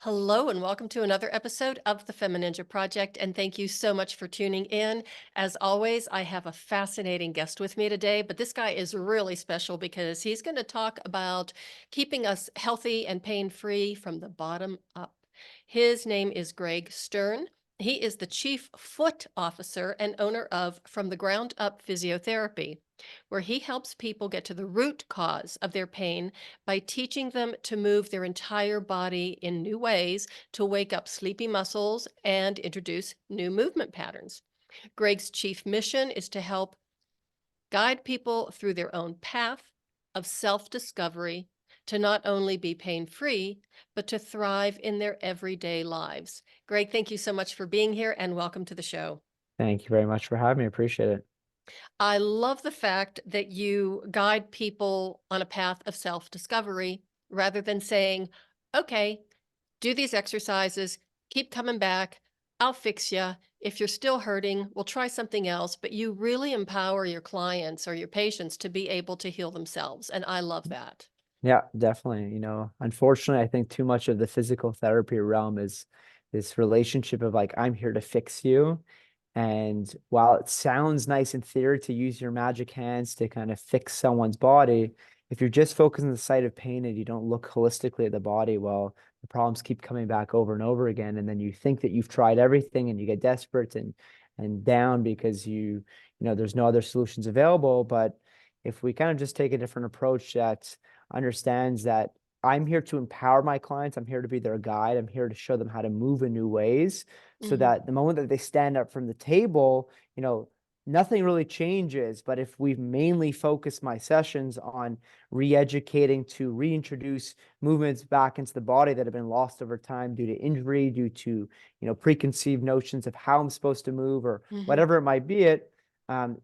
Hello and welcome to another episode of the FemiNinja Project, and thank you so much for tuning in. As always, I have a fascinating guest with me today, but this guy is really special because he's going to talk about keeping us healthy and pain-free from the bottom up. His name is Greg Stern. He is the Chief Foot Officer and owner of From the Ground Up Physiotherapy, where he helps people get to the root cause of their pain by teaching them to move their entire body in new ways to wake up sleepy muscles and introduce new movement patterns. Greg's chief mission is to help guide people through their own path of self discovery to not only be pain free, but to thrive in their everyday lives. Greg, thank you so much for being here and welcome to the show. Thank you very much for having me. Appreciate it. I love the fact that you guide people on a path of self discovery rather than saying, okay, do these exercises, keep coming back, I'll fix you. If you're still hurting, we'll try something else. But you really empower your clients or your patients to be able to heal themselves. And I love that. Yeah, definitely. Unfortunately, I think too much of the physical therapy realm is this relationship of like, I'm here to fix you. And while it sounds nice in theory to use your magic hands to kind of fix someone's body, if you're just focused on the site of pain and you don't look holistically at the body, well, the problems keep coming back over and over again. And then you think that you've tried everything and you get desperate and down because there's no other solutions available. But if we kind of just take a different approach that understands that I'm here to empower my clients. I'm here to be their guide. I'm here to show them how to move in new ways so Hmm. that the moment that they stand up from the table, nothing really changes. But if we've mainly focused my sessions on re-educating to reintroduce movements back into the body that have been lost over time due to injury, due to, preconceived notions of how I'm supposed to move or Hmm. whatever it might be,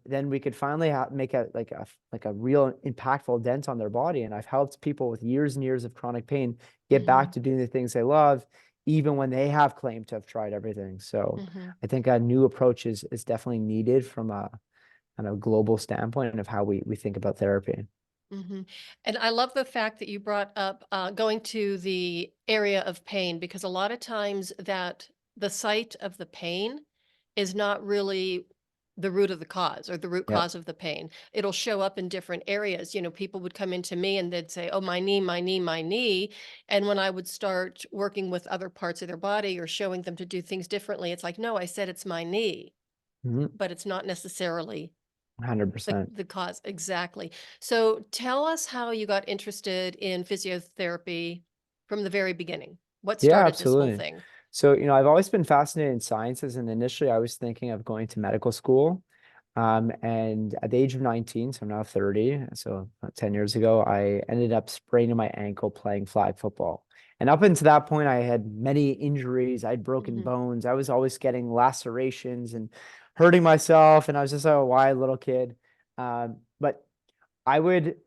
then we could finally make a real impactful dent on their body. And I've helped people with years and years of chronic pain get back Hmm. to doing the things they love, even when they have claimed to have tried everything. So Hmm. I think a new approach is definitely needed from a kind of global standpoint of how we think about therapy. Hmm. And I love the fact that you brought up going to the area of pain because a lot of times that the site of the pain is not really the root of the cause or the root Yep. cause of the pain. It'll show up in different areas. People would come into me and they'd say, oh, my knee, my knee, my knee. And when I would start working with other parts of their body or showing them to do things differently, it's like, no, I said it's my knee, Mhm. but it's not necessarily 100%. the cause, exactly. So tell us how you got interested in physiotherapy from the very beginning. What Yeah, started this whole absolutely. thing? So, I've always been fascinated in sciences, and initially I was thinking of going to medical school. And at the age of 19, so I'm now 30, so about 10 years ago, I ended up spraining my ankle playing flag football. And up until that point, I had many injuries. I'd broken Hmm. bones. I was always getting lacerations and hurting myself. And I was just a wild little kid. But I would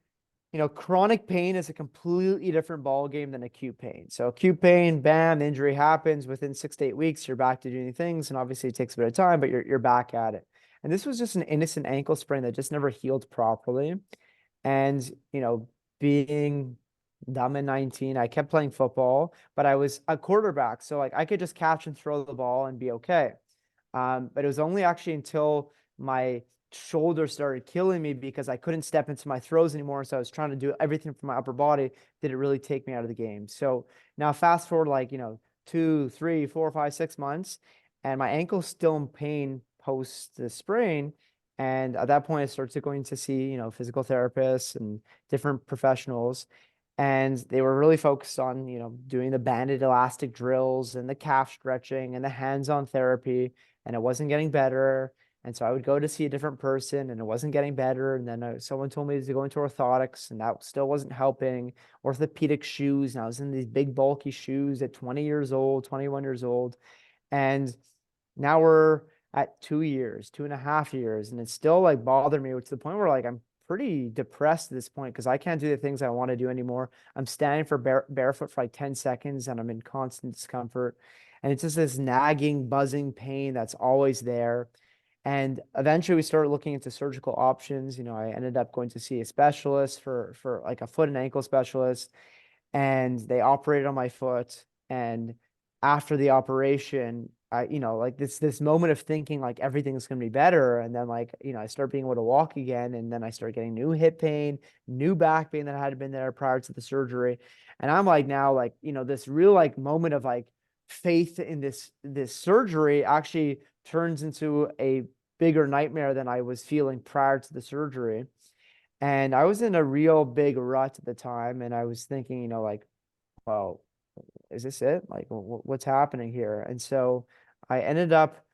chronic pain is a completely different ball game than acute pain. So acute pain, bam, the injury happens within 6 to 8 weeks, you're back to doing things, and obviously it takes a bit of time, but you're back at it. And this was just an innocent ankle sprain that just never healed properly. And being dumb at 19, I kept playing football, but I was a quarterback, so like I could just catch and throw the ball and be okay. But it was only actually until my shoulder started killing me because I couldn't step into my throws anymore. So I was trying to do everything from my upper body. Did it really take me out of the game? So now fast forward like, 2, 3, 4, 5, 6 months, and my ankle's still in pain post the sprain. And at that point, I started going to see, physical therapists and different professionals. And they were really focused on, doing the banded elastic drills and the calf stretching and the hands-on therapy, and it wasn't getting better. And so I would go to see a different person and it wasn't getting better. And then someone told me to go into orthotics and that still wasn't helping. Orthopedic shoes. And I was in these big, bulky shoes at 20 years old, 21 years old. And now we're at 2 years, 2.5 years. And it's still like bothering me to the point where like I'm pretty depressed at this point because I can't do the things I want to do anymore. I'm standing for barefoot for like 10 seconds and I'm in constant discomfort. And it's just this nagging, buzzing pain that's always there. And eventually we started looking into surgical options. I ended up going to see a specialist for like a foot and ankle specialist, and they operated on my foot. And after the operation, like this moment of thinking like everything's gonna be better. And then like, I start being able to walk again. And then I start getting new hip pain, new back pain that hadn't been there prior to the surgery. And I'm like now like, this real like moment of like faith in this surgery actually turns into a bigger nightmare than I was feeling prior to the surgery. And I was in a real big rut at the time. And I was thinking, like, well, is this it? Like, what's happening here? And so I ended up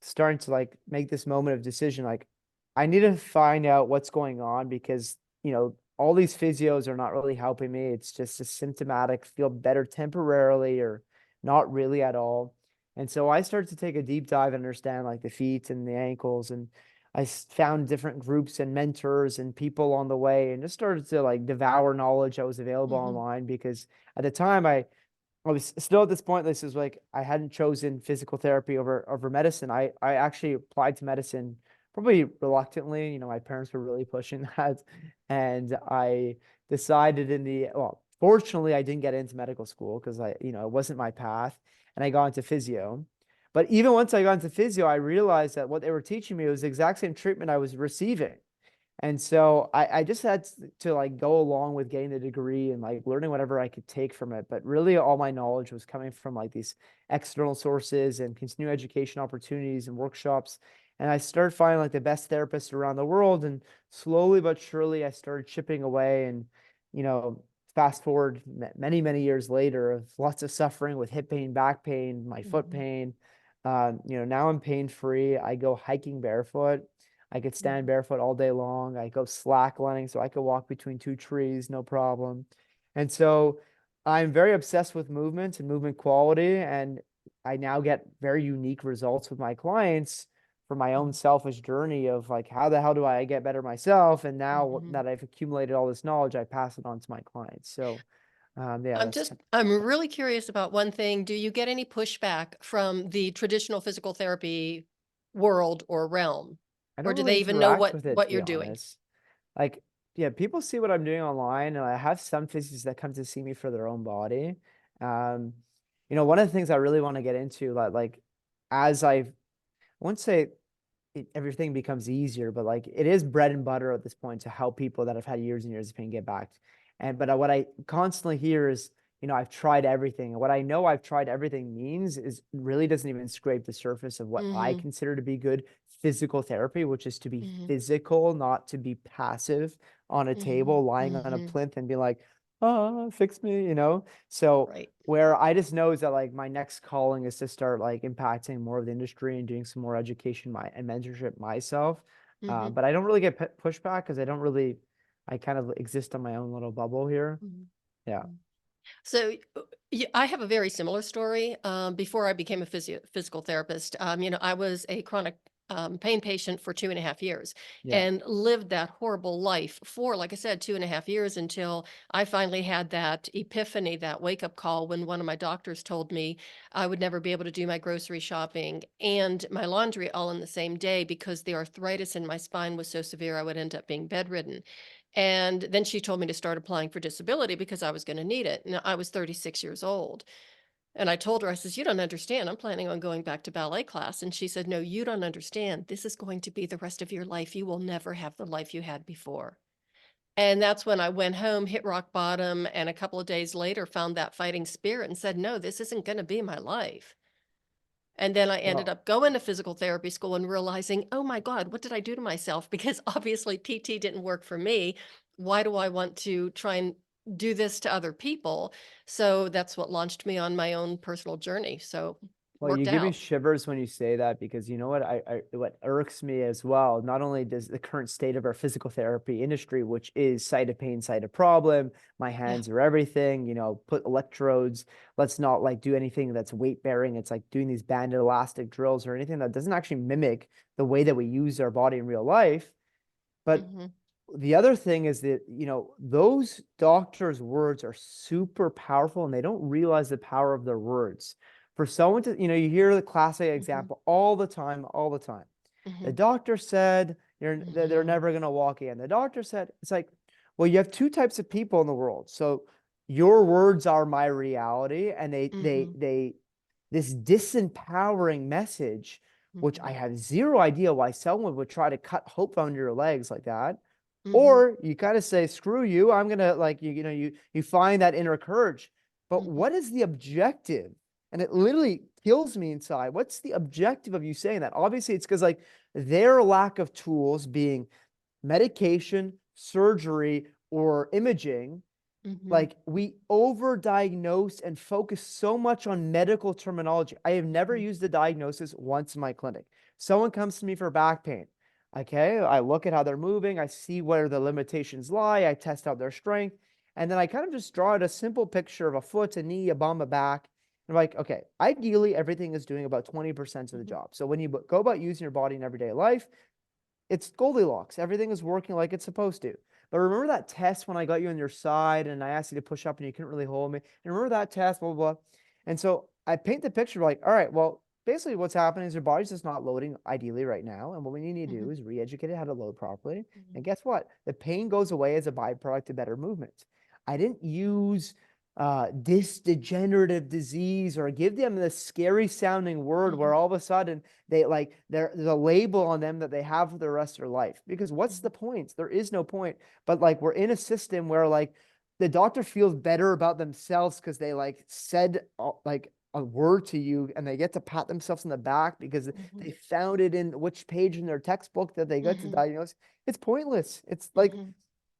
starting to like make this moment of decision. Like, I need to find out what's going on because, all these physios are not really helping me. It's just a symptomatic, feel better temporarily or not really at all. And so I started to take a deep dive and understand like the feet and the ankles. And I found different groups and mentors and people on the way and just started to like devour knowledge that was available Hmm. online because at the time I was still at this point. This is like I hadn't chosen physical therapy over medicine. I actually applied to medicine probably reluctantly. My parents were really pushing that, and I decided fortunately, I didn't get into medical school because it wasn't my path, and I got into physio. But even once I got into physio, I realized that what they were teaching me was the exact same treatment I was receiving. And so I just had to like go along with getting the degree and like learning whatever I could take from it. But really all my knowledge was coming from like these external sources and continuing education opportunities and workshops. And I started finding like the best therapists around the world. And slowly but surely I started chipping away and, you know, fast forward many, many years later of lots of suffering with hip pain, back pain, my foot Hmm. pain. Now I'm pain free. I go hiking barefoot. I could stand Hmm. barefoot all day long. I go slacklining, so I could walk between two trees, no problem. And so I'm very obsessed with movement and movement quality. And I now get very unique results with my clients for my own selfish journey of like, how the hell do I get better myself? And now Hmm. that I've accumulated all this knowledge, I pass it on to my clients. So, yeah, I'm that's just, kind I'm really curious about one thing. Do you get any pushback from the traditional physical therapy world or realm? I Or don't do really they even know interact what with it, to what be you're doing? honest. Like, yeah, people see what I'm doing online, and I have some physios that come to see me for their own body. Um, one of the things I really want to get into, like as I won't say everything becomes easier, but like it is bread and butter at this point to help people that have had years and years of pain get back. But what I constantly hear is, I've tried everything. And what I know I've tried everything means is really doesn't even scrape the surface of what I Mhm, consider to be good physical therapy, which is to be mhm, physical, not to be passive on a mhm, table, lying on a mhm. plinth and be like, oh, fix me. So Right. where I just know is that like my next calling is to start like impacting more of the industry and doing some more education and mentorship myself. Mhm, But I don't really get pushback because I kind of exist on my own little bubble here. mhm, Yeah. mhm. So, I have a very similar story. Before I became a physical therapist, I was a chronic pain patient for 2.5 years Yeah. and lived that horrible life for, like I said, 2.5 years until I finally had that epiphany, that wake up call when one of my doctors told me I would never be able to do my grocery shopping and my laundry all in the same day because the arthritis in my spine was so severe I would end up being bedridden. And then she told me to start applying for disability because I was going to need it. Now, I was 36 years old. And I told her, I says, you don't understand. I'm planning on going back to ballet class. And she said, no, you don't understand. This is going to be the rest of your life. You will never have the life you had before. And that's when I went home, hit rock bottom, and a couple of days later found that fighting spirit and said, no, this isn't going to be my life. And then I ended Well, up going to physical therapy school and realizing, oh my God, what did I do to myself? Because obviously PT didn't work for me. Why do I want to try and do this to other people? So that's what launched me on my own personal journey. So Well, you worked give me out. shivers when you say that because you know what what irks me as well. Not only does the current state of our physical therapy industry, which is site of pain, site of problem, my Yeah. hands are everything, put electrodes. Let's not like do anything that's weight bearing. It's like doing these banded elastic drills or anything that doesn't actually mimic the way that we use our body in real life. But Hmm. the other thing is that, those doctors' words are super powerful and they don't realize the power of their words. For someone to, you hear the classic Hmm. example all the time, all the time. The Hmm. doctor said they're Hmm. never going to walk again. The doctor said, it's like, well, you have two types of people in the world. So your words are my reality, and Mhm. this disempowering message, which I Mhm. have zero idea why someone would try to cut hope under your legs like that. Mhm. Or you kind of say, screw you, I'm gonna like you find that inner courage. But Mhm. what is the objective? And it literally kills me inside. What's the objective of you saying that? Obviously, it's because like their lack of tools being medication, surgery, or imaging, Mhm. like we overdiagnose and focus so much on medical terminology. I have never Mhm. used the diagnosis once in my clinic. Someone comes to me for back pain. Okay, I look at how they're moving, I see where the limitations lie, I test out their strength, and then I kind of just draw out a simple picture of a foot, a knee, a bum, a back. And I'm like, okay, ideally everything is doing about 20% of the Mhm. job. So when you go about using your body in everyday life, it's Goldilocks. Everything is working like it's supposed to. But remember that test when I got you on your side and I asked you to push up and you couldn't really hold me? And remember that test, blah, blah, blah. And so I paint the picture like, all right, well, basically what's happening is your body's just not loading ideally right now. And what we need to do Mhm. is re-educate it how to load properly. Mhm. And guess what? The pain goes away as a byproduct of better movement. I didn't use this degenerative disease or give them this scary sounding word where Mhm. all of a sudden they like there's a label on them that they have for the rest of their life. Because what's the Mhm. point? There is no point. But like we're in a system where like the doctor feels better about themselves because they like said like a word to you and they get to pat themselves in the back because Mhm. they found it in which page in their textbook that they got to Mhm. diagnose. It's pointless. It's like Mhm.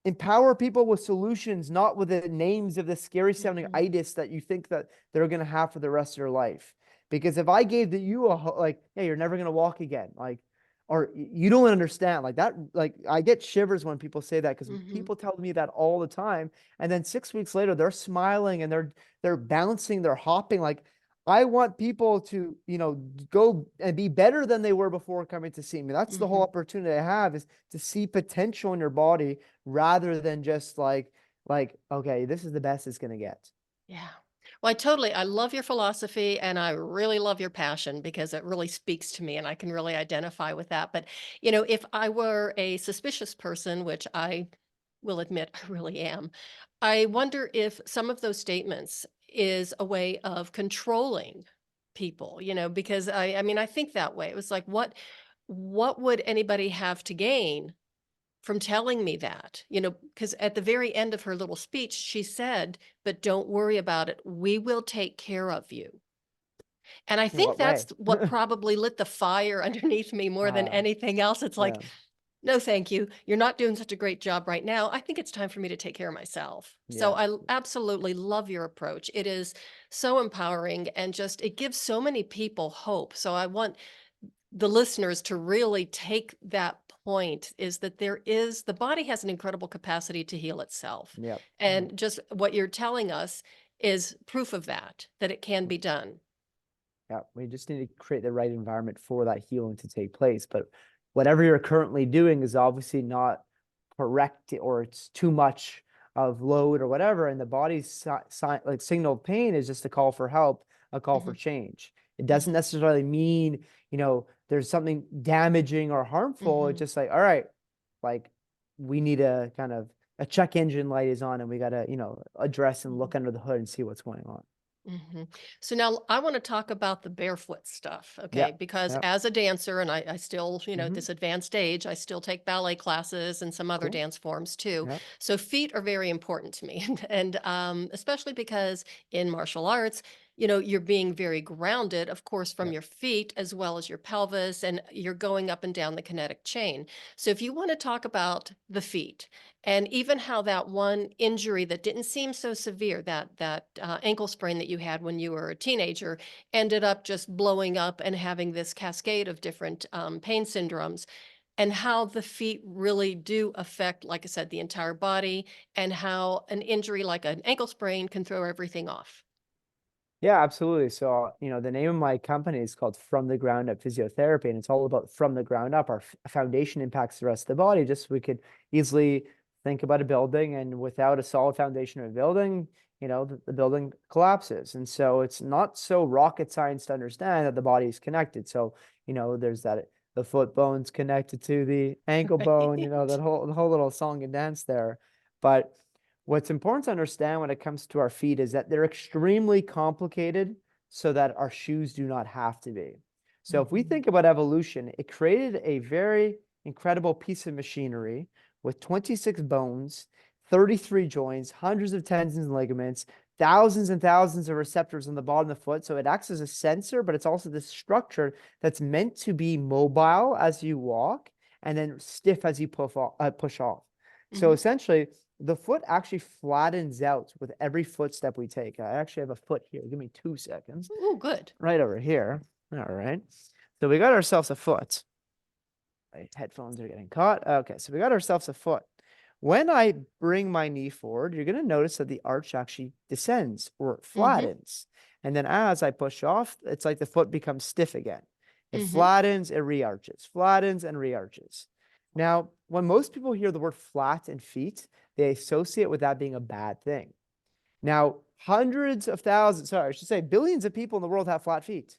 empower people with solutions, not with the names of the scary sounding Mhm. itis that you think that they're going to have for the rest of their life. Because if I gave you like, hey, you're never going to walk again, like, or you don't understand like that, like I get shivers when people say that because Mhm. people tell me that all the time. And then 6 weeks later, they're smiling and they're bouncing, they're hopping. Like I want people to, go and be better than they were before coming to see me. That's the whole Mhm. opportunity I have is to see potential in your body rather than just like okay, this is the best it's gonna get. Yeah. Well, I love your philosophy and I really love your passion because it really speaks to me and I can really identify with that. But, if I were a suspicious person, which I will admit I really am, I wonder if some of those statements is a way of controlling people, because I mean, I think that way. It was like, what would anybody have to gain from telling me that, because at the very end of her little speech, she said, "But don't worry about it. We will take care of you." And I In think what that's way? what probably lit the fire underneath me more than uh anything else. It's like, yeah, "No, thank you. You're not doing such a great job right now. I think it's time for me to take care of myself." So yeah, absolutely love your approach. It is so empowering and just it gives so many people hope. So I want the listeners to really take that point is that the body has an incredible capacity to heal itself. yep, yep, And just what you're telling us is proof of that it can yep, be done. yep. We just need to create the right environment for that healing to take place. But whatever you're currently doing is obviously not correct or it's too much of load or whatever. And the body's like signal of pain is just a call for help, a call for Mhm, change. It doesn't mhm, necessarily mean, there's something damaging or harmful. It's mhm, just like, all right, like we need a kind of a check engine light is on and we got to, address and look mhm. under the hood and see what's going on. Mhm. So now I want to talk about the barefoot stuff, okay? Yep. Because Yep. as a dancer, and I still, at Hmm. this advanced age, I still take ballet classes and some other Cool. dance forms too. Yep. So feet are very important to me, and especially because in martial arts, you're being very grounded, of course, from Yep. your feet as well as your pelvis, and you're going up and down the kinetic chain. So if you want to talk about the feet, and even how that one injury that didn't seem so severe, that ankle sprain that you had when you were a teenager, ended up just blowing up and having this cascade of different pain syndromes, and how the feet really do affect, like I said, the entire body, and how an injury like an ankle sprain can throw everything off. Yeah, absolutely. So, the name of my company is called From the Ground Up Physiotherapy, and it's all about from the ground up. Our foundation impacts the rest of the body. Just so we could easily think about a building, and without a solid foundation of a building, the building collapses. And so it's not so rocket science to understand that the body is connected. So, there's that the foot bone's connected to the ankle bone, Right. that whole the whole little song and dance there. But What's important to understand when it comes to our feet is that they're extremely complicated so that our shoes do not have to be. So if we Mhm. think about evolution, it created a very incredible piece of machinery with 26 bones, 33 joints, hundreds of tendons and ligaments, thousands and thousands of receptors on the bottom of the foot. So it acts as a sensor, but it's also this structure that's meant to be mobile as you walk and then stiff as you push off. So Mhm. essentially, the foot actually flattens out with every footstep we take. I actually have a foot here. Give me 2 seconds. Ooh, good. Right over here. All right. So we got ourselves a foot. My headphones are getting caught. Okay, so we got ourselves a foot. When I bring my knee forward, you're going to notice that the arch actually descends or Mhm. flattens. And then as I push off, it's like the foot becomes stiff again. It Mhm. flattens, it re-arches, flattens, and re-arches. Now, when most people hear the word flat in feet, they associate with that being a bad thing. Now, hundreds of thousands, sorry, I should say billions of people in the world have flat feet.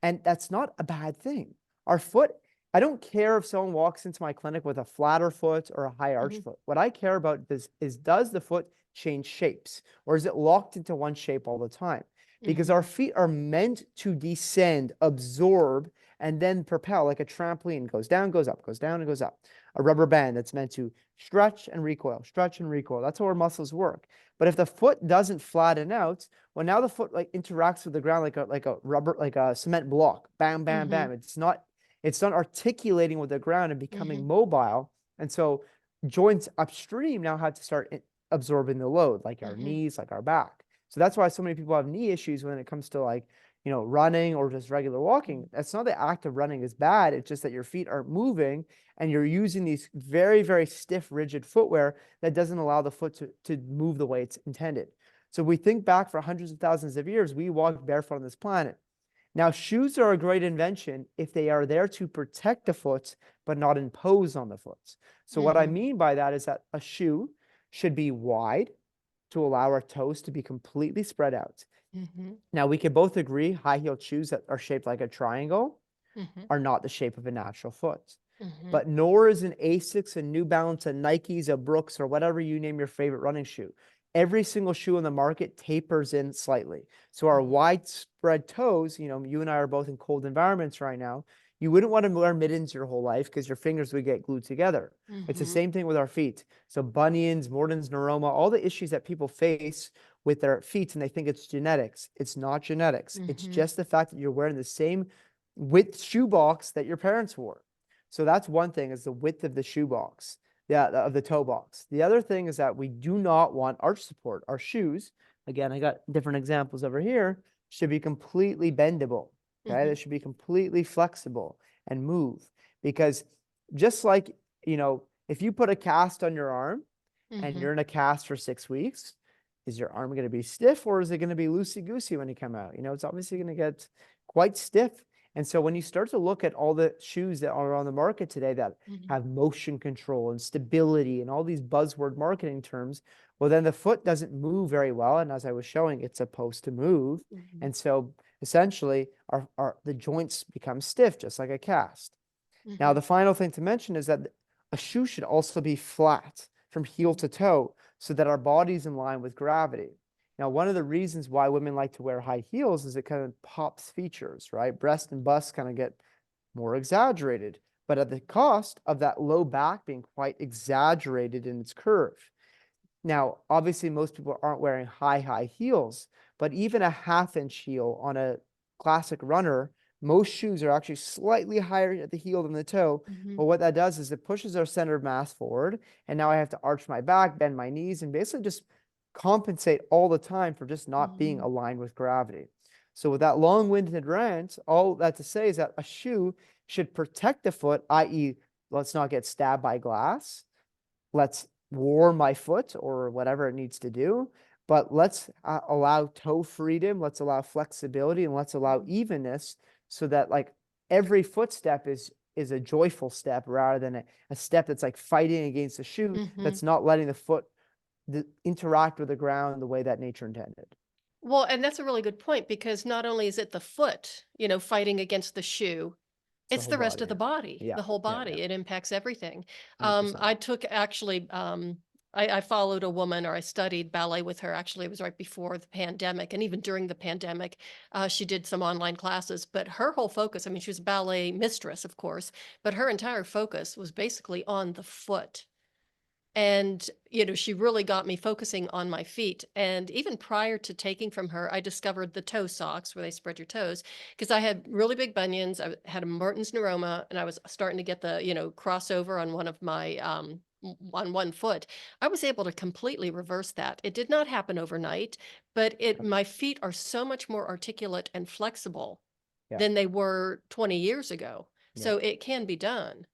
And that's not a bad thing. Our foot, I don't care if someone walks into my clinic with a flatter foot or a high arch Mhm. foot. What I care about is does the foot change shapes or is it locked into one shape all the time? Because our Mhm. feet are meant to descend, absorb, and then propel like a trampoline, goes down, goes up, goes down, and goes up. A rubber band that's meant to stretch and recoil, stretch and recoil. That's how our muscles work. But if the foot doesn't flatten out, well, now the foot like interacts with the ground like a rubber, like a cement block. Bam, bam, bam. Mhm. It's not articulating with the ground and Mhm. becoming mobile. And so joints upstream now have to start absorbing the load, like our Mhm. knees, like our back. So that's why so many people have knee issues when it comes to like, running or just regular walking. Mhm. That's not the act of running is bad. It's just that your feet aren't moving and you're using these very, very stiff, rigid footwear that doesn't allow the foot to move the way it's intended. So we think back for hundreds of thousands of years, we walked barefoot on this planet. Now, shoes are a great invention if they are there to protect the foot, but not impose on the foot. So what I Mhm. mean by that is that a shoe should be wide to allow our toes to be completely spread out. Mhm. Now, we can both agree high-heeled shoes that are shaped like a triangle Mhm. are not the shape of a natural foot. Mhm. But nor is an Asics, a New Balance, a Nikes, a Brooks, or whatever you name your favorite running shoe. Every single shoe in the market tapers in slightly. So our Mhm. widespread toes, you and I are both in cold environments right now. You wouldn't want to wear mittens your whole life because your fingers would get glued together. It's the Mhm. same thing with our feet. So bunions, Morton's neuroma, all the issues that people face with their feet and they think it's genetics. It's not genetics. It's Mhm. just the fact that you're wearing the same width shoebox that your parents wore. So that's one thing is the width of the shoebox, yeah, of the toe box. The other thing is that we do not want arch support. Our shoes, again, I got different examples over here, should be completely bendable. Okay, they Mhm. should be completely flexible and move because just like, if you put a cast on your arm and Mhm. you're in a cast for 6 weeks, is your arm going to be stiff or is it going to be loosey goosey when you come out? It's obviously going to get quite stiff. And so when you start to look at all the shoes that are on the market today that Mhm. have motion control and stability and all these buzzword marketing terms, well, then the foot doesn't move very well. And as I was showing, it's supposed to move. Mhm. And so essentially the joints become stiff, just like a cast. Now, Mhm. the final thing to mention is that a shoe should also be flat from heel to toe so that our body's in line with gravity. Now, one of the reasons why women like to wear high heels is it kind of pops features, right? Breast and bust kind of get more exaggerated, but at the cost of that low back being quite exaggerated in its curve. Now, obviously, most people aren't wearing high heels, but even a half-inch heel on a classic runner, most shoes are actually slightly higher at the heel than the toe. Mhm. But what that does is it pushes our center of mass forward. And now I have to arch my back, bend my knees, and basically just compensate all the time for just not being Mhm. aligned with gravity. So with that long-winded rant, all that to say is that a shoe should protect the foot, i.e., let's not get stabbed by glass. Let's warm my foot or whatever it needs to do, but let's allow toe freedom, let's allow flexibility, and let's allow Mhm. evenness so that like every footstep is a joyful step rather than a step that's like fighting against the shoe Mhm. that's not letting the foot interact with the ground the way that nature intended. Well, and that's a really good point because not only is it the foot, fighting against the shoe, It's the it's whole the rest body. of the body, Yeah, the whole yeah, yeah, body. It impacts everything. 100%. I took actually I followed a woman, or I studied ballet with her. Actually, it was right before the pandemic, and even during the pandemic, she did some online classes. But her whole focus, I mean, she was a ballet mistress, of course, but her entire focus was basically on the foot. And, she really got me focusing on my feet. And even prior to taking from her, I discovered the toe socks where they spread your toes because I had really big bunions. Had a Mertens neuroma, and I was starting to get the, crossover on one of my, on one foot. I was able to completely reverse that. It did not happen overnight, but my feet are so much more articulate and flexible Yeah. than they were 20 years ago. Yeah. So it can be done.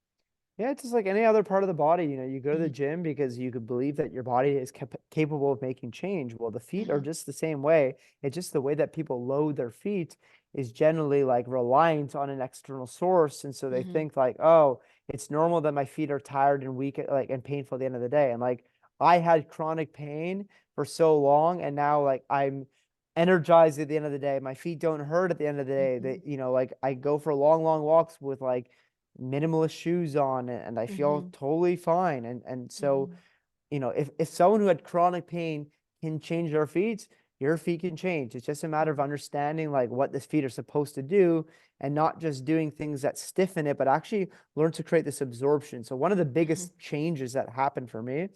Yeah, it's just like any other part of the body. You go to the Mhm, gym because you could believe that your body is capable of making change. Well, the feet are mhm, just the same way. It's just the way that people load their feet is generally like reliant on an external source. And so they mhm, think like, oh, it's normal that my feet are tired and weak, like and painful at the end of the day. And like I had chronic pain for so long, and now like I'm energized at the end of the day. My feet don't hurt at the end of the day. mhm, Like I go for long, long walks with like minimalist shoes on, and I feel mhm, totally fine. And so, mhm. if someone who had chronic pain can change their feet, your feet can change. It's just a matter of Mhm, understanding like what the feet are supposed to do and not just doing things that stiffen it, but actually learn to create this absorption. So one of the mhm, biggest changes that happened for me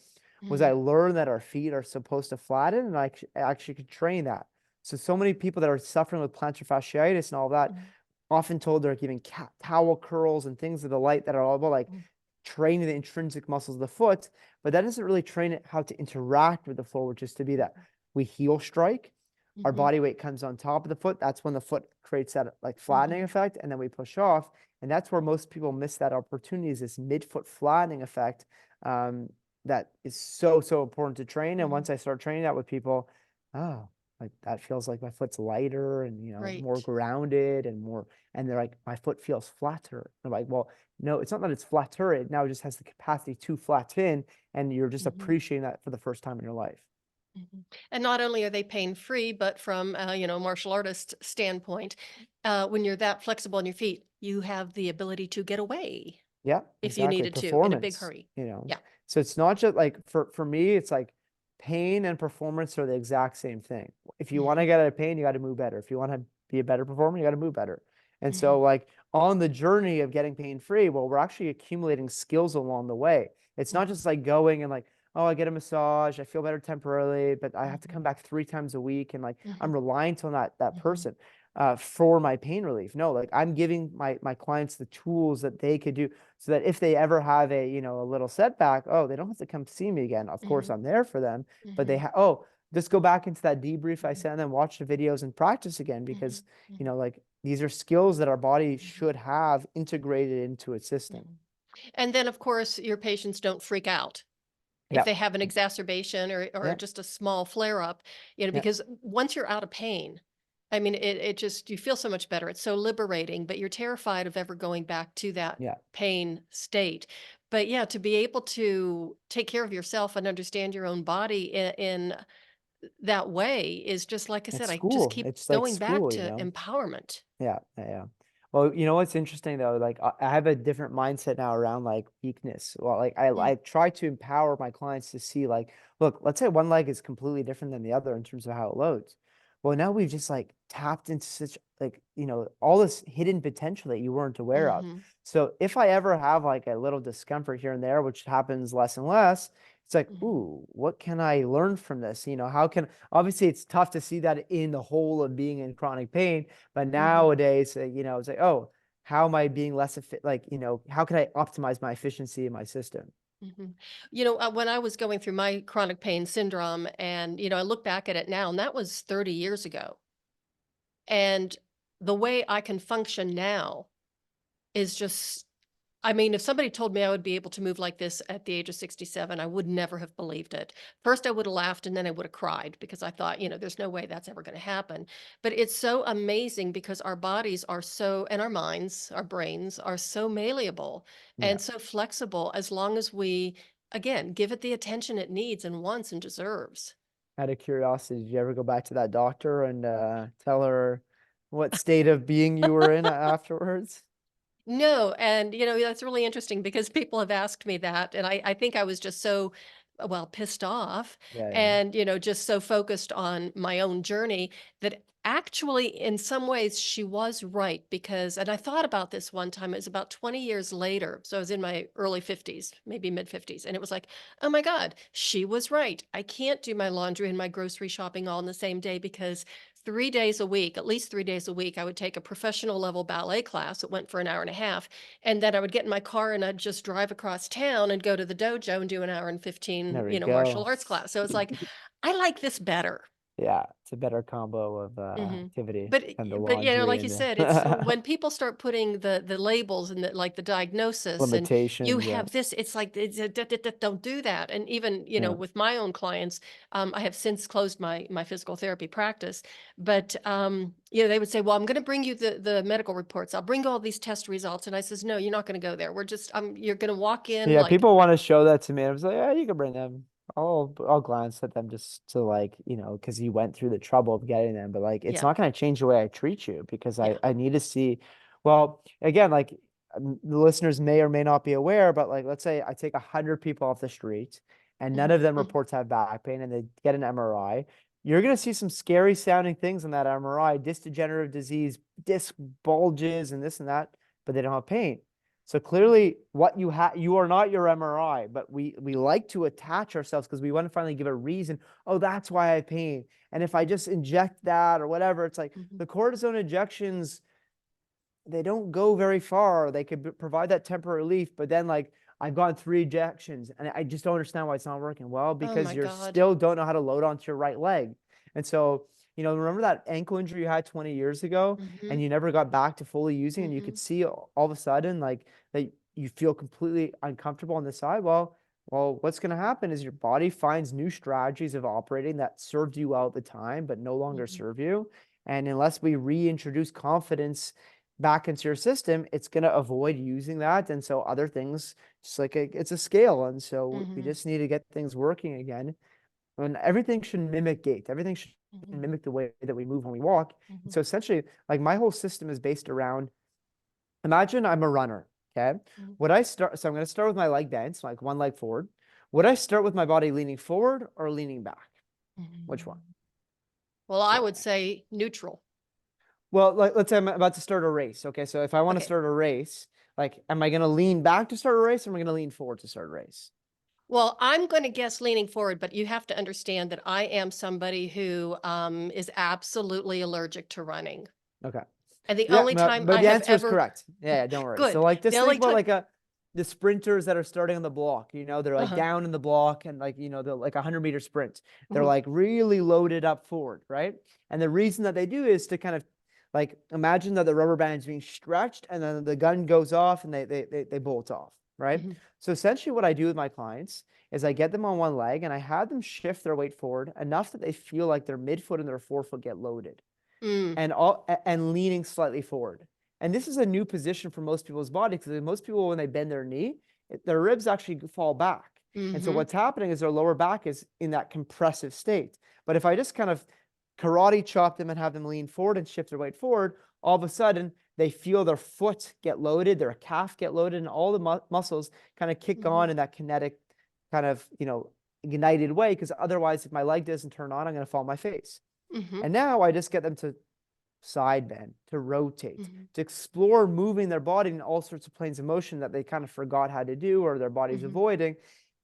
was I mhm, learned that our feet are supposed to flatten, and I actually could train that. So many people that are suffering with plantar fasciitis and all that mhm, often told they're giving cat towel curls and things of the light that are all about like mhm, training the intrinsic muscles of the foot, but that doesn't really train it how to interact with the floor, which is to be that we heel strike, our mhm, body weight comes on top of the foot. That's when the foot creates that like flattening mhm, effect, and then we push off. And that's where most people miss that opportunity, is this midfoot flattening effect. Um, that is so important to train. And once mhm. I start training that with people, oh, like that feels like my foot's lighter and more Right. grounded and more, and they're like, my foot feels flatter. I'm like, well, no, it's not that it's flatter. It now just has the capacity to flatten, and you're just Mhm, appreciating that for the first time in your life. mhm. And not only are they pain-free, but from, martial artist standpoint, when you're that flexible on your feet, you have the ability to get away Yeah, if you exactly. needed to in a big Performance, hurry. Yeah. So it's not just like for me, it's like pain and performance are the exact same thing. If you want to Mhm, get out of pain, you got to move better. If you want to be a better performer, you got to move better. And so mhm, like on the journey of getting pain free, well, we're actually accumulating skills along the way. It's not mhm, just like going and like, oh, I get a massage, I feel better temporarily, but I have to mhm, come back 3 times a week, and like I'm mhm, reliant on that mhm, person for my pain relief. No, like I'm giving my clients the tools that they could do, so that if they ever have a little setback, oh, they don't have to come see me again. Of course, mhm, I'm there for them, but mhm, just go back into that debrief I mhm, sent them, watch the videos, and practice again, mhm, because mhm, like these are skills that our body mhm, should have integrated into its system. mhm. And then, of course, your patients don't freak out if Yeah, they have an exacerbation or yeah, just a small flare up, yeah, because once you're out of pain, I mean, it just, you feel so much better. It's so liberating, but you're terrified of ever going back to that yeah. pain state. But yeah, to be able to take care of yourself and understand your own body in that way is just, like I It's said, I just school. keep It's like going back school. to empowerment. Yeah, yeah, yeah. Well, you know what's interesting though? Like I have a different mindset now around like weakness. Well, like Mm, I try to empower my clients to see like, look, let's say one leg is completely different than the other in terms of how it loads. Well, now we've just like tapped into such like, all this hidden potential that you weren't aware of. mhm, So if I ever have like a little discomfort here and there, which happens less and less, it's like, mhm, ooh, what can I learn from this? How can, obviously it's tough to see that in the whole of being in chronic pain, but mhm. nowadays, it's like, oh, how am I being less like, how can I optimize my efficiency in my system? Mhm. When I was going through my chronic pain syndrome, and, I look back at it now, and that was 30 years ago. And the way I can function now is just, I mean, if somebody told me I would be able to move like this at the age of 67, I would never have believed it. First, I would have laughed, and then I would have cried because I thought, there's no way that's ever going to happen. But it's so amazing because our bodies are so, and our minds, our brains are so malleable Yeah. and so flexible as long as we, again, give it the attention it needs and wants and deserves. Out of curiosity, did you ever go back to that doctor and tell her what state of being you were in afterwards? No, and that's really interesting because people have asked me that, and I think I was just so well, pissed off Yeah, yeah. and, just so focused on my own journey that actually, in some ways, she was right because, and I thought about this one time, it was about 20 years later. So I was in my early 50s, maybe mid 50s. And it was like, oh my God, she was right. I can't do my laundry and my grocery shopping all in the same day because 3 days a week, at least 3 days a week, I would take a professional level ballet class. It went for an hour and a half. And then I would get in my car and I'd just drive across town and go to the dojo and do an hour and 15, There we martial go. arts class. So it's like, I like this better. Yeah, it's a better combo of Mhm. activity But than the but, laundry like you and said, it's the when people start putting the labels and the diagnosis and you limitations. Yeah, have this, it's like, it's a don't do that. And even, yeah. with my own clients, I have since closed my physical therapy practice, but, they would say, "Well, I'm gonna bring you the medical reports. I'll bring you all these test results." And I says, "No, you're not gonna go there. We're just, you're gonna walk in Yeah, like." people want to show that to me. I was like, yeah, you can bring them. I'll glance at them just to like, because you went through the trouble of getting them, but like it's Yeah, not going to change the way I treat you because I yeah. I need to see. Well, again, like the listeners may or may not be aware, but like let's say I take 100 people off the street and none Mhm, of them mhm, reports have back pain and they get an MRI. You're going to see some scary sounding things in that MRI, disc degenerative disease, disc bulges and this and that, but they don't have pain. So clearly, what you are not your MRI, but we like to attach ourselves because we want to finally give a reason. Oh, that's why I have pain. And if I just inject that or whatever, it's like mhm, the cortisone injections, they don't go very far. They could provide that temporary relief, but then like I've gone 3 injections and I just don't understand why it's not working. Well, oh because my you're God. still don't know how to load onto your right leg. And so, remember that ankle injury you had 20 years ago and Mhm, you never got back to fully using and you could mhm, see all of a sudden like that you feel completely uncomfortable on the side. Well, what's going to happen is your body finds new strategies of operating that served you well at the time, but no longer mhm, serve you. And unless we reintroduce confidence back into your system, it's going to avoid using that. And so other things, just like it's a scale. And so we mhm, just need to get things working again. And everything should mimic gait. Everything should mhm, mimic the way that we move when we walk. And mhm, so essentially, like my whole system is based around, imagine I'm a runner. Okay. mhm, So I'm going to start with my leg bent, so like one leg forward. Would I start with my body leaning forward or leaning back? Which one? mhm. Well, I would say neutral. Well, like let's say I'm about to start a race. Okay, so if I want to Okay. start a race, like, am I going to lean back to start a race, or am I going to lean forward to start a race? Well, I'm going to guess leaning forward, but you have to understand that I am somebody who is absolutely allergic to running. Okay. And the Yeah, only time but I the have answer is ever, correct. Yeah, yeah, don't worry. So good, like the just think only about time, like the sprinters that are starting on the block, they're like uh-huh, down in the block and like, they're like 100-meter sprint. They're mhm, like really loaded up forward, right? And the reason that they do is to kind of like imagine that the rubber band is being stretched and then the gun goes off and they bolt off, right? mhm, So essentially what I do with my clients is I get them on one leg and I have them shift their weight forward enough that they feel like their midfoot and their forefoot get loaded mm, and leaning slightly forward. And this is a new position for most people's body because most people, when they bend their knee, their ribs actually fall back. And so mhm, what's happening is their lower back is in that compressive state. But if I just kind of karate chop them and have them lean forward and shift their weight forward, all of a sudden they feel their foot get loaded, their calf get loaded, and all the muscles kind of kick mhm, on in that kinetic kind of, ignited way. Because otherwise, if my leg doesn't turn on, I'm going to fall on my face. mhm, And now I just get them to side bend, to rotate, mhm, to explore moving their body in all sorts of planes of motion that they kind of forgot how to do or their body's mhm. avoiding.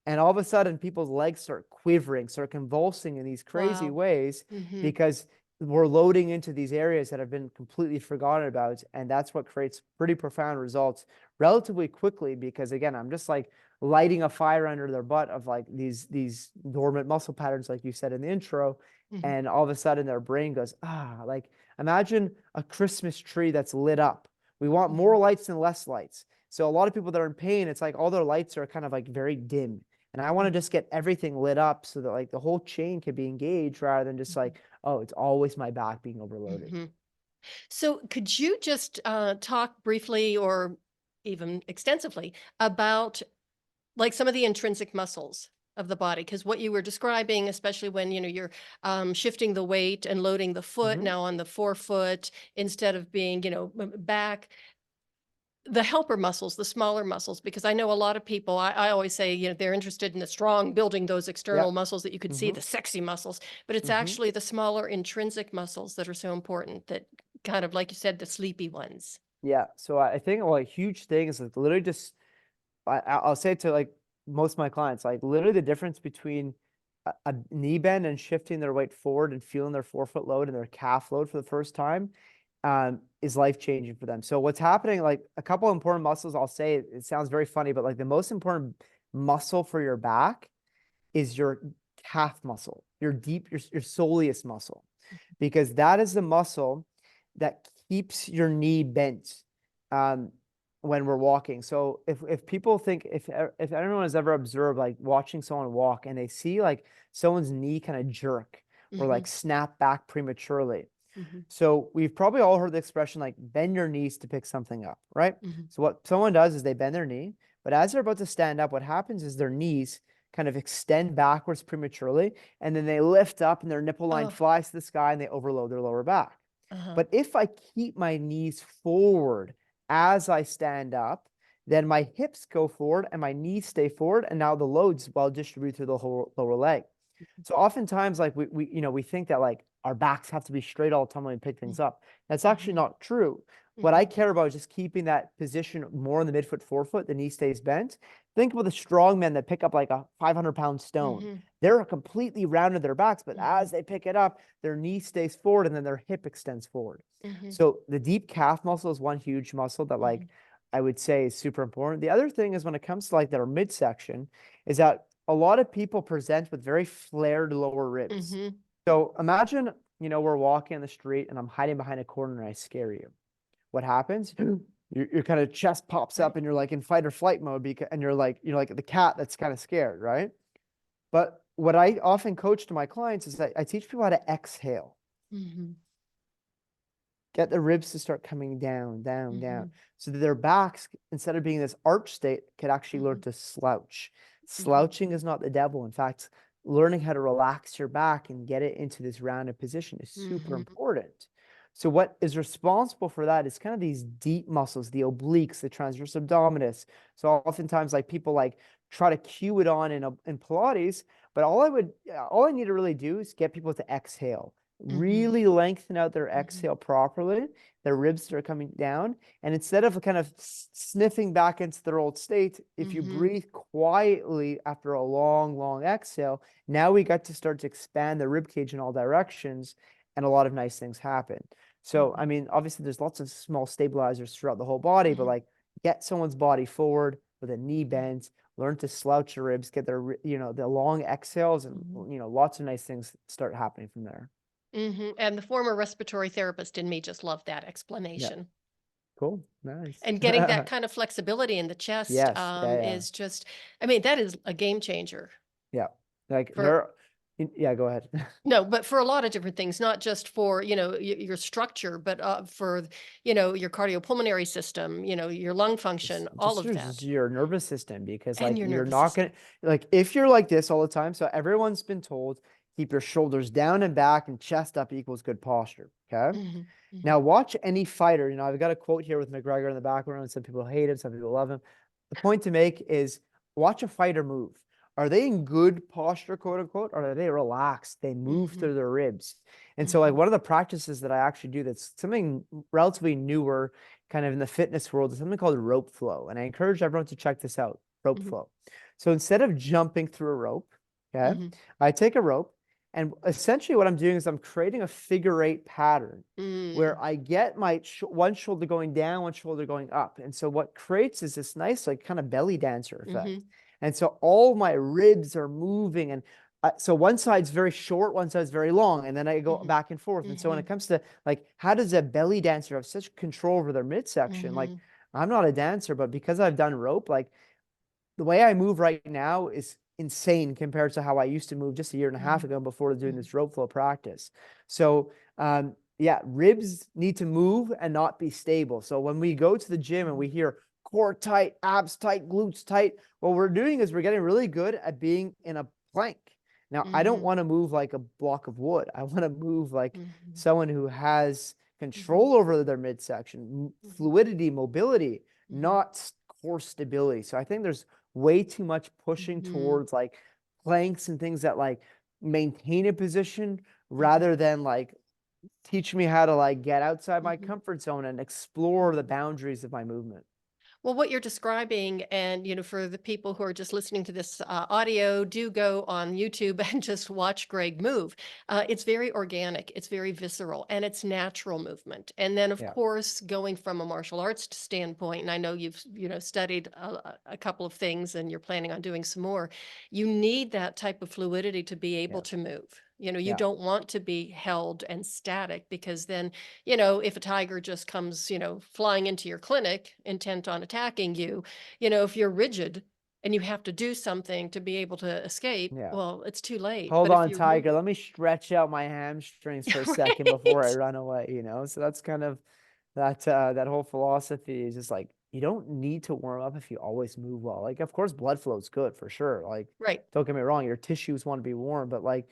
And all of a sudden, people's legs start quivering, start convulsing in these crazy Wow. ways Mhm, because we're loading into these areas that have been completely forgotten about. And that's what creates pretty profound results relatively quickly. Because again, I'm just like lighting a fire under their butt of like these dormant muscle patterns, like you said in the intro. mhm, And all of a sudden their brain goes, like imagine a Christmas tree that's lit up. We want more mhm, lights than less lights. So a lot of people that are in pain, it's like all their lights are kind of like very dim. And I want to mhm, just get everything lit up so that like the whole chain can be engaged rather than just mhm, like, oh, it's always my back being overloaded. mhm. So could you just talk briefly or even extensively about like some of the intrinsic muscles of the body? Because what you were describing, especially when you're shifting the weight and loading the foot Mhm. now on the forefoot instead of being back. The helper muscles, the smaller muscles, because I know a lot of people, I always say, they're interested in the strong, building those Yeah. external muscles that you could see, Mm-hmm. the sexy muscles, but it's Mm-hmm. actually the smaller intrinsic muscles that are so important, that kind of, like you said, the sleepy ones. Yeah. So I think a huge thing is like literally just I'll say it to like most of my clients, like literally the difference between a knee bend and shifting their weight forward and feeling their forefoot load and their calf load for the first time is life changing for them. So what's happening, like a couple important muscles, I'll say it sounds very funny, but like the most important muscle for your back is your calf muscle, your soleus muscle, because that is the muscle that keeps your knee bent um, when we're walking. So if people think, if anyone has ever observed like watching someone walk and they see like someone's knee kind of jerk or Hmm. like snap back prematurely. Hmm. So we've probably all heard the expression like bend your knees to pick something up, right? Hmm. So what someone does is they bend their knee, but as they're about to stand up, what happens is their knees kind of extend backwards prematurely, and then they lift up and their nipple line Oh, flies to the sky and they overload their lower back. uh-huh. But if I keep my knees forward as I stand up, then my hips go forward and my knees stay forward, and now the load's well distributed through the whole lower leg. So oftentimes, like we think that like our backs have to be straight all the time when we pick things up. That's actually Hmm. not true. What I Hmm. care about is just keeping that position more in the midfoot, forefoot, the knee stays bent. Think about the strong men that pick up like a 500-pound stone. Hmm. They're completely rounded their backs, but Hmm. as they pick it up, their knee stays forward and then their hip extends forward. Hmm. So the deep calf muscle is one huge muscle that like Hmm. I would say is super important. The other thing is when it comes to like their midsection is that a lot of people present with very flared lower ribs. Hmm. So imagine, we're walking on the street and I'm hiding behind a corner and I scare you. What happens? Your kind of chest pops Right. up and you're like in fight or flight mode and you're like the cat that's kind of scared, right? But what I often coach to my clients is that I teach people how to exhale. Hmm. Get the ribs to start coming down, down, down, Hmm. so that their backs, instead of being this arch state, could actually learn Hmm. to slouch. Hmm. Slouching is not the devil. In fact, learning how to relax your back and get it into this rounded position is super Hmm. important. So what is responsible for that is kind of these deep muscles, the obliques, the transverse abdominis. So oftentimes like people like try to cue it on in Pilates, but all I need to really do is get people to exhale, Hmm. really lengthen out their Hmm. exhale properly, their ribs are coming down. And instead of kind of sniffing back into their old state, if you Hmm. breathe quietly after a long, long exhale, now we got to start to expand the rib cage in all directions, and a lot of nice things happen. So, I Hmm. mean, obviously, there's lots of small stabilizers throughout the whole body, but Hmm. like get someone's body forward with a knee bend, learn to slouch your ribs, get their, the long exhales, and, Hmm. lots of nice things start happening from there. Hmm. And the former respiratory therapist in me just loved that Yeah. explanation. Cool. Nice. And getting that kind of flexibility in the chest Yes. Yeah. Yeah. is just, I mean, that is a game changer Yeah. Like for, yeah, go ahead. no, but for a lot of different things, not just for, your structure, but for, your cardiopulmonary system, your lung function, all of Just that, your nervous system, because and like your you're nervous not system. gonna like if you're like this all the time. So everyone's been told keep your shoulders down and back and chest up equals good posture. Okay. Hmm. Hmm. Now watch any fighter. I've got a quote here with McGregor in the background. Some people hate him, some people love him. The point to make is watch a fighter move. Are they in good posture, quote unquote, or are they relaxed? They move Hmm. through their ribs. And so, like, Hmm. one of the practices that I actually do that's something relatively newer, kind of in the fitness world, is something called rope flow. And I encourage everyone to check this out, rope Hmm. flow. So instead of jumping through a rope, okay, Hmm. I take a rope, and essentially what I'm doing is I'm creating a figure eight pattern where Mm. I get my one shoulder going down, one shoulder going up. And so what creates is this nice, like kind of belly dancer effect. Mhm, And so all my ribs are moving. And so one side's very short, one side's very long. And then I go mhm, back and forth. And so when it mhm, comes to like, how does a belly dancer have such control over their midsection? Like, mhm, I'm not a dancer, but because I've done rope, like the way I move right now is insane compared to how I used to move just a year and a half mhm, ago before doing mhm, this rope flow practice. So, yeah, ribs need to move and not be stable. So when we go to the gym and mhm, we hear core tight, abs tight, glutes tight, what we're doing is we're getting really good at being in a plank. Now, I don't mhm, want to move like a block of wood. I want to move like mhm, someone who has mhm, control over their midsection, mhm, fluidity, mobility. Mhm. not core stability. So I think there's way too much pushing Mhm. towards like planks and things that like maintain a position Mhm. rather than like teach me how to like get outside my Mhm. comfort zone and explore the boundaries of my movement. Well, what you're describing, and for the people who are just listening to this audio, do go on YouTube and just watch Greg move. It's very organic, it's very visceral, and it's natural movement. And then, of Yeah. course, going from a martial arts standpoint, and I know you've studied a couple of things, and you're planning on doing some more. You need that type of fluidity to be able Yeah. to move. You Yeah. don't want to be held and static because then if a tiger just comes, flying into your clinic intent on attacking you, if you're rigid and you have to do something to be able to escape, Yeah. well, it's too late. Hold But if on, you're tiger. moving, Let me stretch out my hamstrings for a second before I right? run away, you know? So that's kind of that whole philosophy is just like you don't need to warm up if you always move well. Like of course blood flow is good for sure. Like Right. don't get me wrong, your tissues want to be warm, but like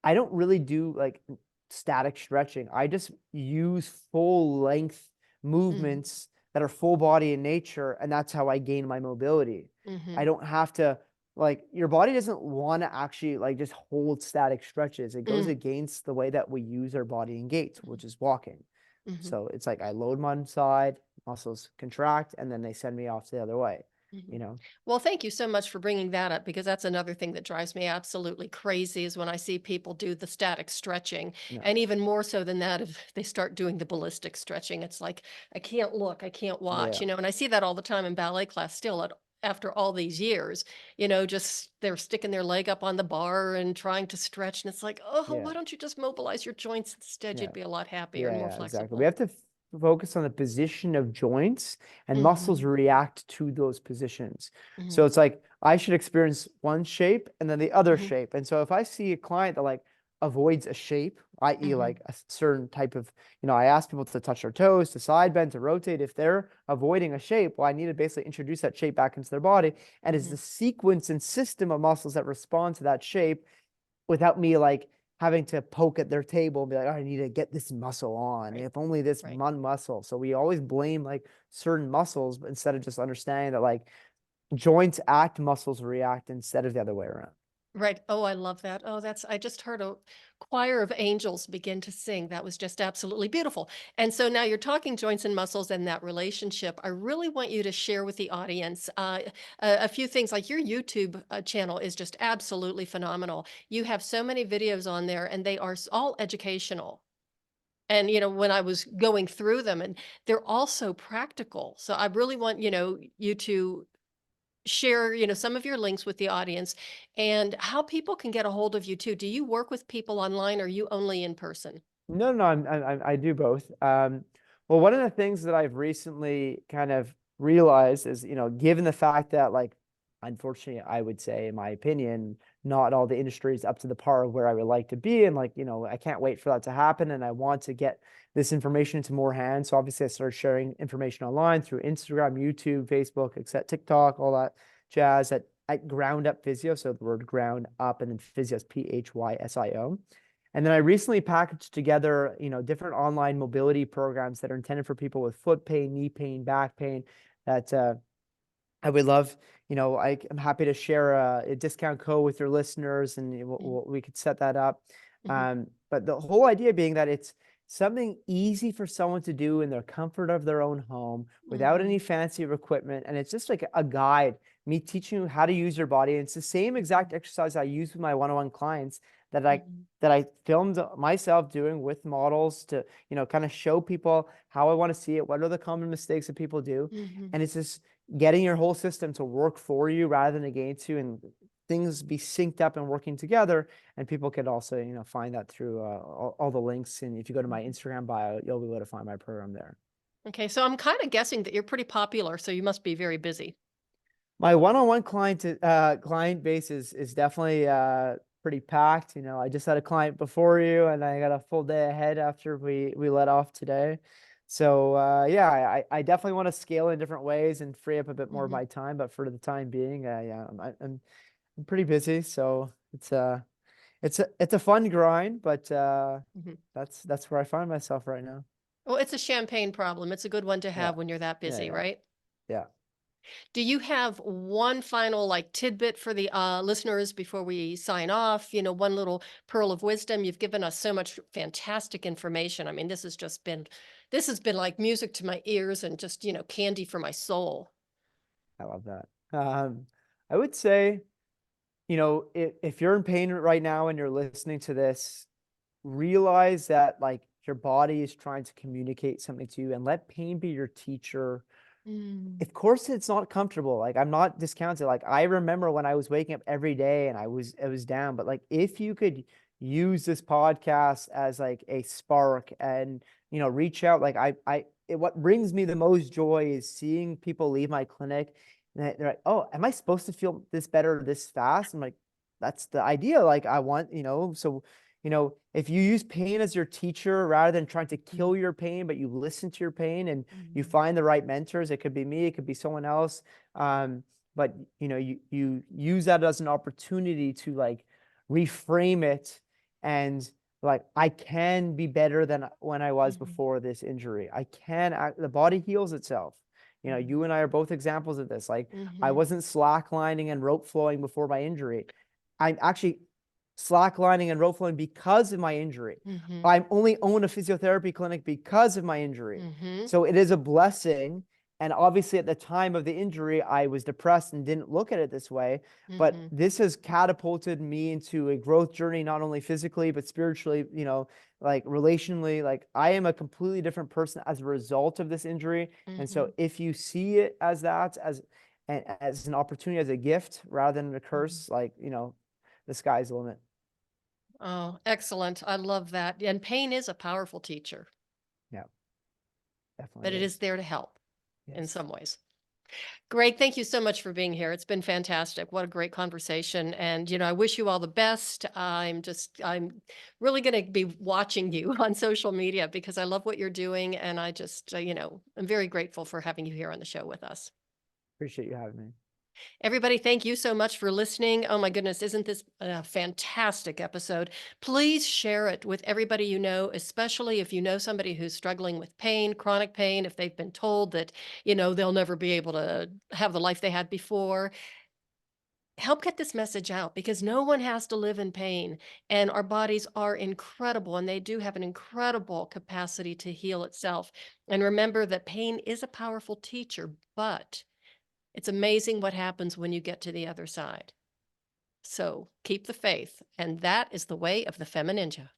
I don't really do like static stretching. I just use full length Hmm. movements that are full body in nature, and that's how I gain my mobility. I Hmm. don't have to like your body doesn't want to actually like just hold static stretches. It goes Hmm. against the way that we use our body in gaits, which is walking. Hmm. So it's like I load one side, muscles contract, and then they send me off the other way, Hmm. you know? Well, thank you so much for bringing that up because that's another thing that drives me absolutely crazy is when I see people do the static stretching. No. And even more so than that, if they start doing the ballistic stretching, it's like, I can't look, I can't watch, Yeah. and I see that all the time in ballet class still after all these years, just they're sticking their leg up on the bar and trying to stretch. And it's like, oh, Yeah. why don't you just mobilize your joints instead? Yeah. You'd be a lot happier Yeah, and more yeah, exactly. We flexible. have to focus on the position of joints and muscles Hmm. react to those positions. So Hmm. it's like I should experience one shape and then the other Hmm. shape. And so if I see a client that like avoids a shape, i.e., Hmm. like a certain type of, I ask people to touch their toes, to side bend, to rotate. If they're avoiding a shape, well, I need to basically introduce that shape back into their body. And it's Hmm. the sequence and system of muscles that respond to that shape without me like having to poke at their table and be like, oh, I need to get this muscle on. Right. If only this Right. one muscle. So we always blame like certain muscles, but instead of just understanding that like joints act, muscles react instead of the other way around. Right. Oh, I love that. Oh, I just heard a choir of angels begin to sing. That was just absolutely beautiful. And so now you're talking joints and muscles and that relationship. I really want you to share with the audience a few things. Like your YouTube channel is just absolutely phenomenal. You have so many videos on there, and they are all educational. And when I was going through them, and they're also practical. So I really want you to share, some of your links with the audience and how people can get a hold of you too. Do you work with people online or are you only in person? No, no, I do both. Well, one of the things that I've recently kind of realized is, given the fact that, like, unfortunately, I would say, in my opinion, not all the industry is up to the par of where I would like to be, and like, I can't wait for that to happen, and I want to get this information into more hands. So obviously, I started sharing information online through Instagram, YouTube, Facebook, except TikTok, all that jazz at Ground Up Physio. So the word ground up and then physio is PHYSIO. And then I recently packaged together, different online mobility programs that are intended for people with foot pain, knee pain, back pain. That I would love, I'm happy to share a discount code with your listeners, and we could set that up. Mm-hmm. But the whole idea being that it's something easy for someone to do in their comfort of their own home without Mm-hmm. any fancy equipment, and it's just like a guide, me teaching you how to use your body. And it's the same exact exercise I use with my one-on-one clients that I Mm-hmm. that I filmed myself doing with models to, kind of show people how I want to see it. What are the common mistakes that people do? Mm-hmm. And it's just getting your whole system to work for you rather than against you, and things be synced up and working together. And people could also, find that through all the links. And if you go to my Mm-hmm. Instagram bio, you'll be able to find my program there. Okay, so I'm kind of guessing that you're pretty popular, so you must be very busy. My one-on-one client base is definitely pretty packed. I just had a client before you, and I got a full day ahead after we let off today. So yeah, I definitely want to scale in different ways and free up a bit more of Mm-hmm. my time. But for the time being, yeah, I'm pretty busy. So it's a fun grind, but Mm-hmm. that's where I find myself right now. Well, it's a champagne problem. It's a good one to Yeah, have when you're that yeah, busy, yeah. right? Yeah. Do you have one final like tidbit for the listeners before we sign off? One little pearl of wisdom. You've given us so much fantastic information. I mean, this has been like music to my ears and just, candy for my soul. I love that. I would say, if you're in pain right now and you're listening to this, realize that like your body is trying to communicate something to you, and let pain be your teacher. Mm, Of course, it's not comfortable. Like, I'm not discounting. Like, I remember when I was waking up every day and I was down. But like, if you could use this podcast as like a spark and reach out, like what brings me the most joy is seeing people leave my clinic and they're like, "Oh, am I supposed to feel this better this fast?" I'm like, "That's the idea. Like, I want, so." If you use pain as your teacher rather than trying to mm, kill your pain, but you listen to your pain and you mm, find the right mentors. It could be me, it could be someone else. But you use that as an opportunity to like reframe it, and like, I can be better than when I was mhm, before this injury. I can act, the body heals itself. You mhm, and I are both examples of this. Like, I mhm, wasn't slacklining and rope flowing before my injury. I'm actually slacklining and rope flowing because of my injury. mhm, I'm only own a physiotherapy clinic because of my injury. mhm, So it is a blessing. And obviously, at the time of the injury, I was depressed and didn't look at it this way. But mhm, this has catapulted me into a growth journey, not only physically, but spiritually, like relationally. Like, I am a completely different person as a result of this injury. And so mhm, if you see it as that, as an opportunity, as a gift rather than a mhm. curse, like, the sky's the limit. Oh, excellent. I love that. And pain is a powerful teacher, Yeah, but definitely it is is. there to help in Yes. some ways. Greg, thank you so much for being here. It's been fantastic. What a great conversation. And, I wish you all the best. I'm really going to be watching you on social media because I love what you're doing. And I just, I'm very grateful for having you here on the show with us. Appreciate you having me. Everybody, thank you so much for listening. Oh my goodness, isn't this a fantastic episode? Please share it with everybody you know, especially if you know somebody who's struggling with pain, chronic pain, if they've been told that, they'll never be able to have the life they had before. Help get this message out because no one has to live in pain. And our bodies are incredible and they do have an incredible capacity to heal itself. And remember that pain is a powerful teacher, but it's amazing what happens when you get to the other side. So keep the faith. And that is the way of the FemiNinja.